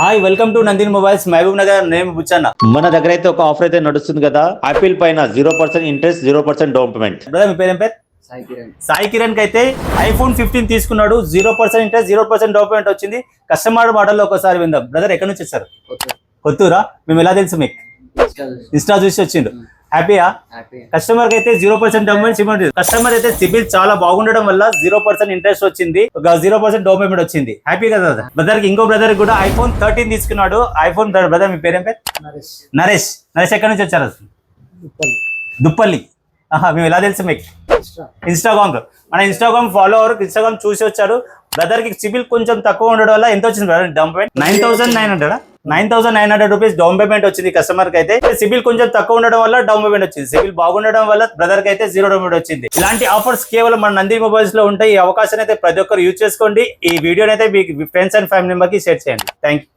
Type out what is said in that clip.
Hi welcome to Nandini mobiles Mahabubnagar. నేను బుచ్చన్న. మన దగ్గర అయితే ఒక ఆఫర్ అయితే నడుస్తుంది కదా, ఆపిల్ పైన 0% ఇంట్రెస్ట్ 0% డౌన్ పేమెంట్. బ్రదర్ మీ పేరు ఏం పేరు? సాయి కిరణ్ కి అయితే ఐఫోన్ 15 తీసుకున్నాడు. 0% ఇంట్రెస్ట్ 0% డౌన్ పేమెంట్ వచ్చింది. కస్టమర్ మోడల్లో ఒకసారి విందాం. బ్రదర్ ఎక్కడి నుంచి వచ్చారు? కొత్తూరా. మేము ఎలా తెలుసు మీకు? ఇన్స్టా చూసి వచ్చిండు. హ్యాపీయా? కస్టమర్ కి అయితే 0% డౌన్ పేమెంట్ ఇవ్వండి. కస్టమర్ అయితే సిబిల్ చాలా బాగుండడం వల్ల 0% ఇంట్రెస్ట్ వచ్చింది, 0% డౌన్ పేమెంట్ వచ్చింది. హ్యాపీ కదా బ్రదర్ కి? ఇంకో బ్రదర్ కూడా ఐఫోన్ 13 తీసుకున్నాడు. ఐఫోన్ బ్రదర్ మీ పేరేం పేరు? నరేష్. నరేష్ ఎక్కడి నుంచి వచ్చారు? దుప్పల్లి. మేము ఎలా తెలుసు మీకు? ఇన్స్టాగ్రామ్. మన ఇన్స్టాగ్రామ్ ఫాలోవర్ ఇన్స్టాగ్రామ్ చూసి వచ్చాడు. బ్రదర్ కి సిబిల్ కొంచెం తక్కువ ఉండడం వల్ల ఎంత వచ్చింది brother down payment? 9,900 rupees down payment వచ్చింది కస్టమర్ కి అయితే. సిబిల్ కొంచెం తక్కువ ఉండడం వల్ల డౌన్ పేమెంట్ వచ్చింది. సిబిల్ బాగుండడం వల్ల బ్రదర్ కి అయితే 0 డౌన్ పేమెంట్ వచ్చింది. ఇలాంటి ఆఫర్స్ కేవలం మన నంది మొబైల్స్ లో ఉంటాయి. ఈ అవకాశాన్ని అయితే ప్రతి ఒక్కరు యూజ్ చేసుకోండి. ఈ వీడియోని అయితే మీ ఫ్రెండ్స్ అండ్ ఫ్యామిలీ మెంబర్ కి షేర్ చేయండి. Thank you.